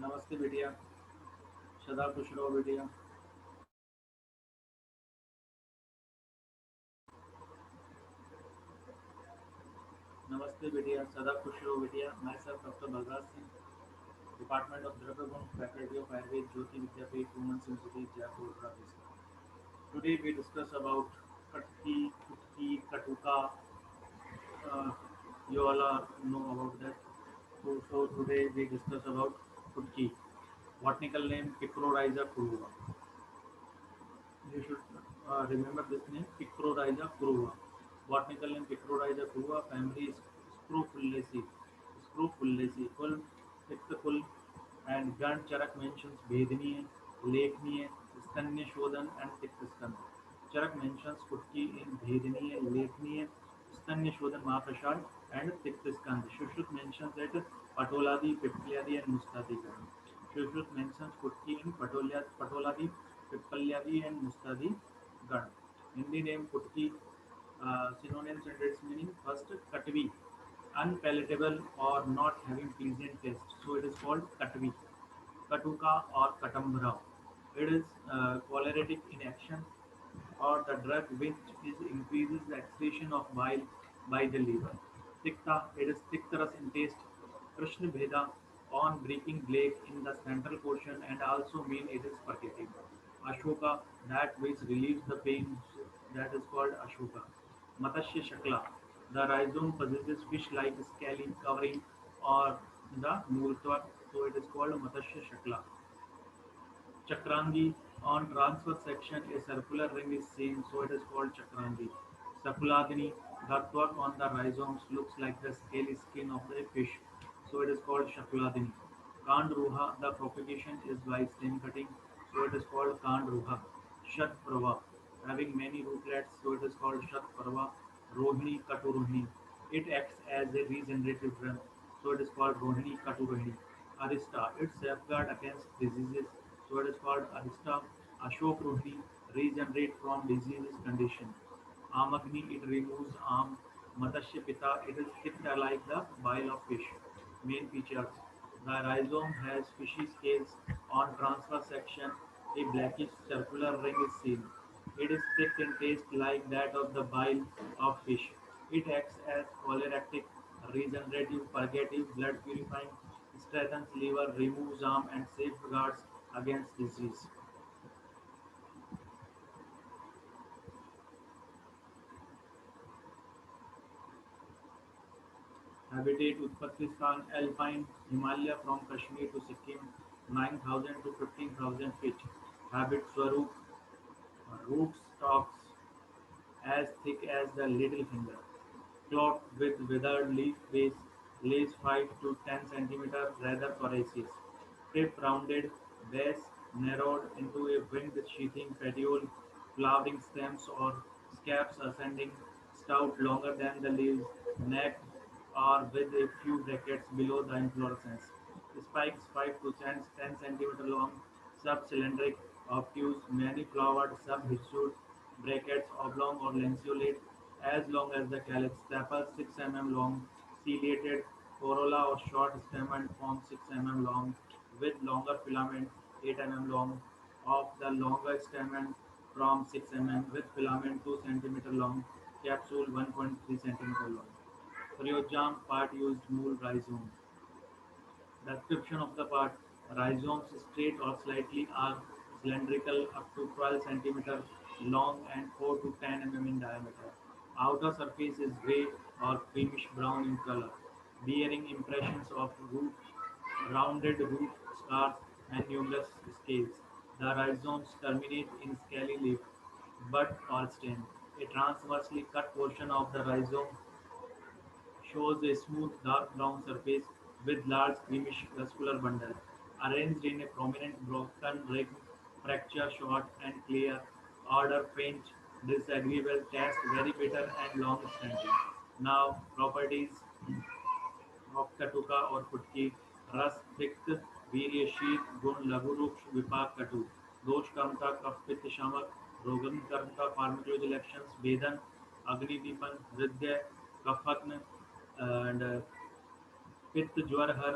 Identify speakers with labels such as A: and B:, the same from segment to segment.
A: नमस्ते बिटिया। सदा खुश रहो बिटिया। नमस्ते बिटिया, सदा खुश रहो बिटिया। मैं sir doctor Balraj Singh, department of Dravyaguna, faculty of Ayurveda, Jyoti Vidyapeeth, women's institute, Jaipur, Rajasthan. Today we discuss about Katki, Kutki, Katuka. Uh, you all are know about that. So today we discuss about Kutki. Botanical name Picrorhiza curva. You should remember this name Picrorhiza curva. Botanical name Picrorhiza curva. Family is Scrophulaceae. Scrophulaceae. Full, पित्त full and Gand Charak mentions Vedaniya, Lekniya, Stanya Shodhan and Tikta Skand. Charak mentions Kutki in Vedaniya, Lekniya, Stanya Shodhan Mahaprasad and Tikta Skand. Shushrup mentions that Patoladi, Pipplyadi and Mustadi Gand. Shushrup mentions Kutki in Patoladi, Pipplyadi and Mustadi Gand. Hindi name Kutki, synonyms and its meaning. First, Katvi, unpalatable or not having pleasant taste. So it is called Katvi. Katuka or Katambra. It is choleritic in action or the drug which is increases the excretion of bile by the liver. Tikta, it is Tiktaras in taste. Krishna Bheda on breaking plague in the central portion and also mean it is purgative. Ashoka, that which relieves the pain, that is called Ashoka. Matsya Shakla, the rhizome possesses fish-like scaly covering or the Multva, so it is called Matsya Shakla. Chakrangi, on transverse section, a circular ring is seen, so it is called Chakrangi. Sakuladini, the twerk on the rhizomes looks like the scaly skin of a fish, so it is called Shakuladini. Kandruha, the propagation is by stem cutting, so it is called Kandruha. Shatprava, having many rootlets, so it is called Shatprava. Rohini, Katurohini, it acts as a regenerative drug, so it is called Rohini, Katurohini. Arista, it safeguard against diseases, so it is called Arista. Ashok Rohini, regenerate from diseases condition. Amagni, it removes arm. Matsya Pita, it is thick like the bile of fish. Main features, the rhizome has fishy scales on transverse section. A blackish circular ring is seen. It is thick in taste like that of the bile of fish. It acts as cholerectic, regenerative, purgative, blood purifying, strengthens liver, removes arm, and safeguards against disease. Habitat उत्पत्ति स्थान alpine Himalaya from Kashmir to Sikkim 9,000 to 15,000 feet. Habit स्वरूप root stalks as thick as the little finger. Cloth with withered leaf base, leaves 5 to 10 centimeter, rather coriaceous. Tip rounded, base narrowed into a winged sheathing petiole, flowering stems or scapes ascending, stout longer than the leaves, neck or with a few brackets below the inflorescence. Spikes 5 to 10 centimeter long, sub-cylindric, obtuse, many-flowered, sub-hirsute, brackets oblong or lanceolate, as long as the calyx. Sepals 6 mm long, ciliated, corolla or short stamen form 6 mm long, with longer filament 8 mm long, of the longer stamen from 6 mm with filament 2 centimeter long, capsule 1.3 centimeter long. Rhizome part used mule rhizome. Description of the part: rhizomes straight or slightly arched, cylindrical, up to 12 centimeter long and 4 to 10 mm in diameter. Outer surface is grey or creamish brown in color, bearing impressions of root, rounded root scars and numerous scales. The rhizomes terminate in scaly leaf, bud or stem. A transversely cut portion of the rhizome shows a smooth dark brown surface with large creamish vascular bundle, arranged in a prominent broken ring, fracture short and clear, odor faint, disagreeable, taste very bitter and long standing. Now, properties of Katuka or Kutki, रस पित्त वीर्य शीत गुण लघु रूक्ष विपाक कटु दोष कर्मता कफ पित्त शामक रोगन कर्मता फार्माकोलॉजिकल एक्शंस वेदन अग्निदीपन हृदय कफग्न and पित्त ज्वर हर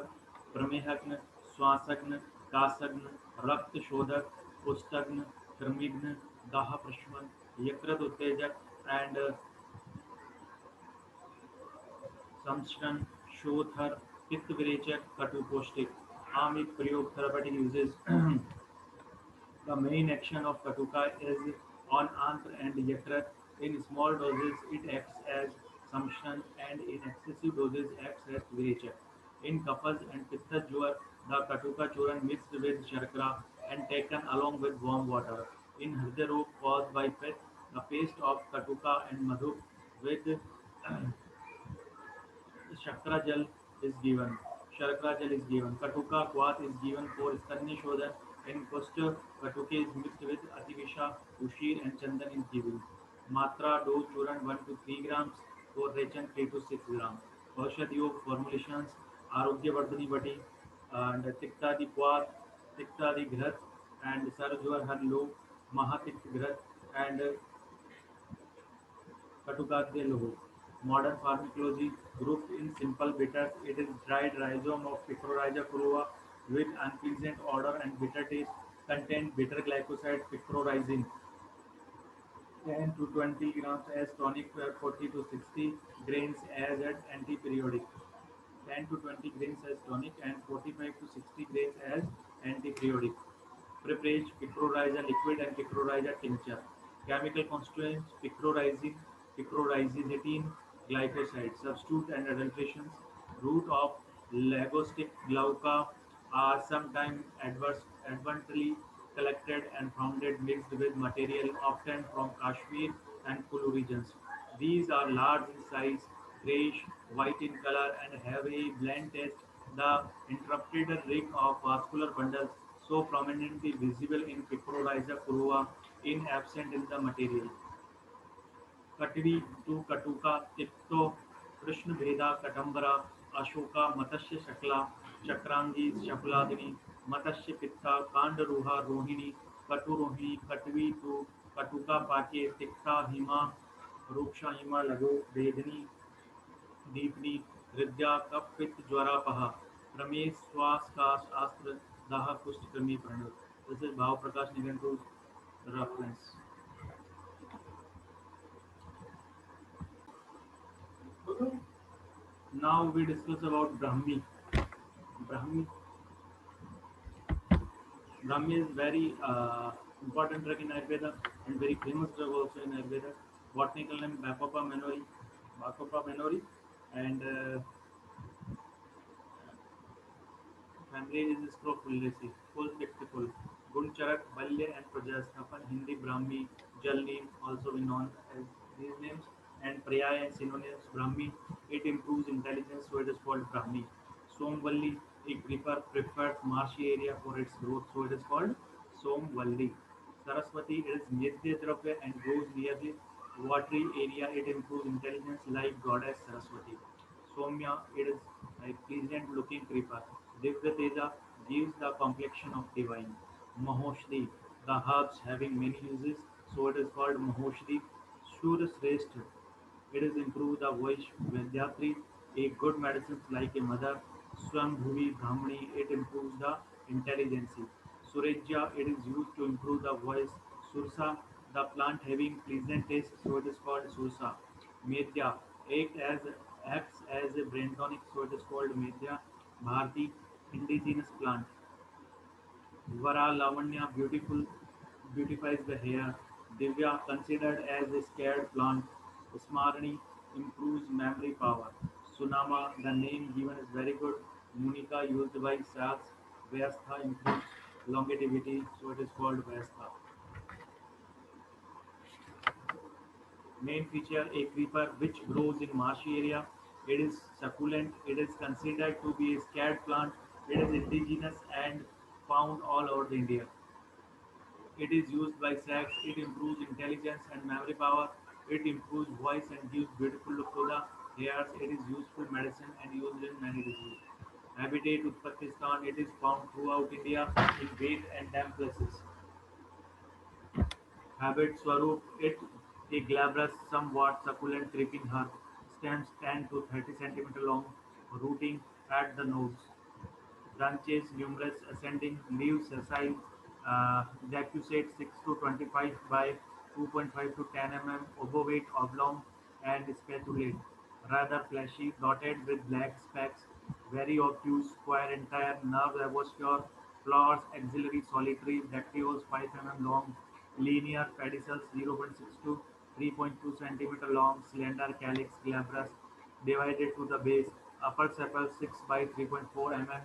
A: प्रमेहग्न श्वासघ्न, कासघ्न, रक्तशोधक, कुष्ठघ्न, कृमिघ्न, दाह प्रशमन, यकृत उत्तेजक, and समक्षन, शोथर, पित्त विरेचक, कटु पौष्टिक. आमिक प्रयोग therapeutic uses. The main action of Katuka is on Antra and Yakrat. In small doses, it acts as sumption, and in excessive doses, acts as Virechak. In Kaphas and Pitta Jwar, the Katuka Churan mixed with Sharkara and taken along with warm water. In Hriday Rog caused by Pitta, the paste of Katuka and Madhu with Shakra Jal is given. Sharkra Jal is given. Katuka Kwat is given for Stanya Shodhan. In Kusta, Katuke is mixed with Ativisha, Ushir and Chandan is given. Matra dose Churan 1 to 3 grams for Rechan 3 to 6 grams. Aushad Yog formulations Arogya Vardhani Bati and Tikta di Kwat, Tikta di Ghat and Sarjwar Har Log, Mahatik Ghat and Katukadya Logo. Modern pharmacology grouped in simple bitters. It is dried rhizome of Picrorhiza furua with unpleasant odor and bitter taste. Contain bitter glycoside picrorhizin. 10 to 20 grams as tonic, 40 to 60 grains as an antiperiodic. 10 to 20 grains as tonic and 45 to 60 grains as antiperiodic. Preparation picrorhiza liquid and picrorhiza tincture. Chemical constituents picrorhizin, picrorhizidine, glycoside. Substitute and adulterations. Root of lagostic glauca are sometimes advertently collected and founded mixed with material often from Kashmir and Kulu regions. These are large in size, grayish white in color, and have a blend taste. The interrupted ring of vascular bundles so prominently visible in Piprorhiza furua in absent in the material. कटवी टू कटुका तिक्तो कृष्ण भेदा कटम्बरा अशोका मत्स्य शकला चक्रांगी शकुलादिनी मत्स्य पित्ता कांडरूहा रोहिणी कटुरोहिणी कटवी टू कटुका पाके तिक्ता हिमा रूक्षा हिमा लघु वेदनी दीपनी हृदया कफ पित्त ज्वरापह प्रमेय श्वास का शास्त्र दाह कुष्ठ कृमि Pranav. This is Bhav Prakash Nigantu's reference. Now we discuss about Brahmi. Brahmi, Brahmi is very important drug in Ayurveda and very famous drug also in Ayurveda. Botanical name Bacopa menori, and family is Scrophulaceae, full picticle. Guncharak, Balya and Prajasthapan, Hindi Brahmi, Jalneem, also we known as these names, and Praya and synonyms Brahmi. It improves intelligence, so it is called Brahmi. Somvalli, a creeper prefers marshy area for its growth, so it is called Somvalli. Saraswati is Nitya Dravya and grows near the watery area. It improves intelligence like goddess Saraswati. Soumya, it is a pleasant looking creeper. Divya Teja gives the complexion of divine. Mahoshdi, the herbs having many uses, so it is called Mahoshdi. Shura Sreshta, it is improve the voice. Vidyatri, a good medicine like a mother. Swambhuvi Brahmani, it improves the intelligence. Surejya, it is used to improve the voice. Sursa, the plant having pleasant taste, so it is called Sursa. Medya, act as, acts as a brain tonic, so it is called Medya. Bharti, indigenous plant. Vara Lavanya, beautiful, beautifies the hair. Divya, considered as a scared plant. Smarani, improves memory power. Sunama, the name given is very good. Munika, used by Saks. Vyastha improves longevity, so it is called Vyastha. Main feature, a creeper which grows in marshy area. It is succulent. It is considered to be a scared plant. It is indigenous and found all over the India. It is used by sex. It improves intelligence and memory power. It improves voice and gives beautiful look to the hairs. It is useful medicine and used in many diseases. Habitat Uzbekistan. It is found throughout India in wet and damp places. Habit Swarup. It a glabrous, somewhat succulent creeping herb. Stems 10 to 30 centimeter long, rooting at the nodes. Branches numerous, ascending, leaves sessile, decussate 6 to 25 by 2.5 to 10 mm, ovovate, oblong, and spatulate. Rather fleshy, dotted with black specks, very obtuse, square, entire, nerve avoscure, flowers axillary, solitary, bracteoles 5 mm long, linear, pedicels 0.6 to 3.2 centimeter long, slender, calyx, glabrous, divided to the base, upper sepal 6 by 3.4 mm,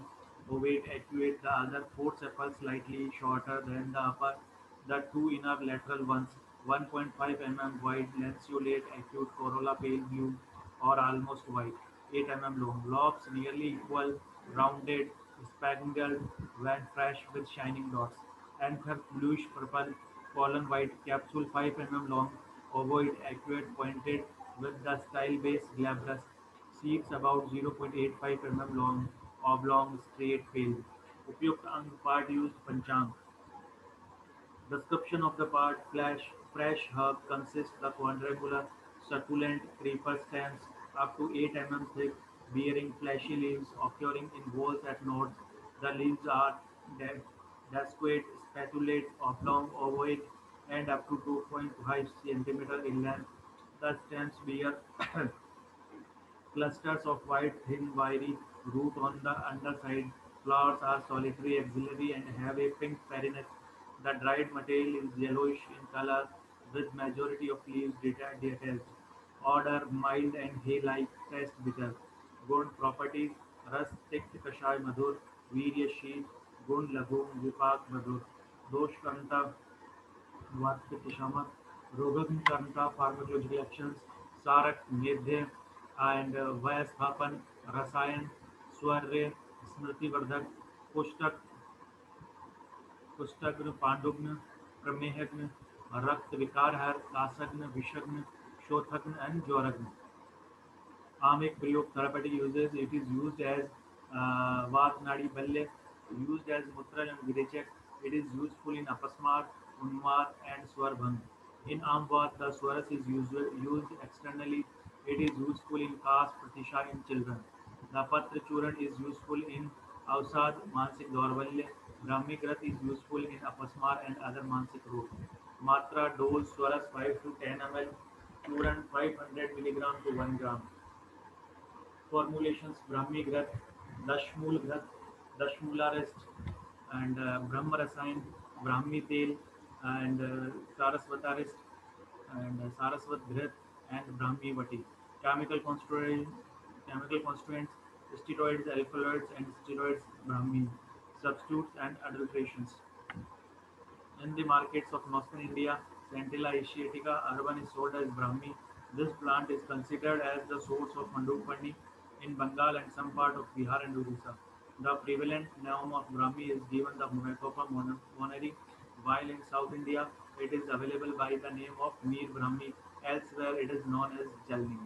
A: ovate, acuate, the other 4 sepals slightly shorter than the upper, the two inner lateral ones 1.5 mm wide, lanceolate, acute, corolla pale blue or almost white, 8 mm long, lobes nearly equal, rounded, spangled when fresh with shining dots, anther bluish purple, pollen white, capsule 5 mm long, ovoid, acuate, pointed with the style base glabrous, seeds about 0.85 mm long, oblong, straight, pale. उपयुक्त अंग part used पंचांग. Description of the part: fresh herb consists the quadrangular, succulent creeper stems up to 8 mm thick, bearing fleshy leaves occurring in whorls at nodes. The leaves are de- desquate, spatulate, oblong, ovate, and up to 2.5 cm in length. The stems bear clusters of white, thin, wiry root on the underside. Flowers are solitary, axillary, and have a pink perinex. The dried material is yellowish in color, with majority of leaves detached. Odor mild and hay-like. Taste bitter. Good properties: रस तिक्त कषाय मधुर, वीर्य शीत, गुण लघु, विपाक मधुर. दोष कर्मता Vatsakishama, Rogankanta pharmacological actions, Sarak Medhe and Vyasthapan, Rasayan, Swarre, Smriti Vardhak, Kustak, Kushtagn, Pandugn, Pramehagn, Rakt Vikarhar, Kasagn, Vishagn, Shothagn and Joragn. Amik प्रयोग therapeutic uses. It is used as Vat Nadi Balle, used as Mutra and Virechak. It is useful in Apasmar, Unmar and Swarbhang. In Amvat, the Swaras is used externally. It is useful in Kas Pratisha in children. The Patra Churan is useful in Avsad, Mansik Dorvalya. Brahmi Grath is useful in Apasmar and other Mansik root. Matra dose Swaras 5 to 10 ml. Churan 500 milligram to 1 gram. Formulations: Brahmi Grath, Dashmul Grath, Dashmula Rest, and Brahma Rasayan, Brahmi Tel, and Sarasvata Rest, and Sarasvat Grath, and Brahmi Vati. Chemical constituents, chemical constituents, steroids, alkaloids, and steroids, Brahmi. Substitutes and adulterations. In the markets of northern India, Centella asiatica urban is sold as Brahmi. This plant is considered as the source of Mandupani in Bengal and some part of Bihar and Odisha. The prevalent name of Brahmi is given the Macopa moneri, while in South India it is available by the name of Mir Brahmi. Elsewhere it is known as Jalni.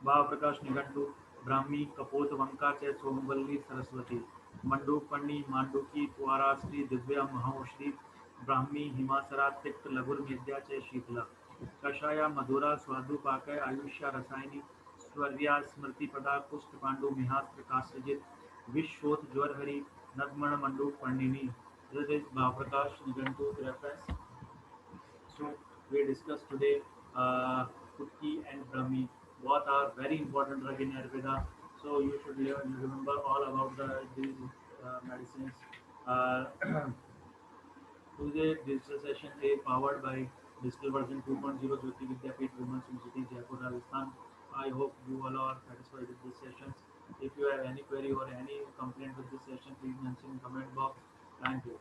A: Bhavprakash Nighantu Brahmi कपोत वंकाचय सोमवल्ली Saraswati मंडूकपणि मांडुकी त्वाराश्री Divya महाओषधि Brahmi हिमासरा तिक्त लघुर मेद्या च शीतला कषाया मधुरा स्वादुपाकय आयुष्या रसायनी स्वर्या स्मृतिपदा कुष्ठ Pandu मिहास्त्र काश्यजित विश्वोत ज्वरहरि नग्मण मंडूक पंडिनी. This is Bhaprakash Nigantu reference. So we discussed today Kutki and Brahmi. Both are very important drug in Ayurveda. So you should remember all about these medicines. Uh, Today digital session is powered by digital version 2.0 Jyoti Vidyapeeth Women's University Jaipur Rajasthan. I hope you all are satisfied with this session. If you have any query or any complaint with this session, please mention in comment box. Thank you.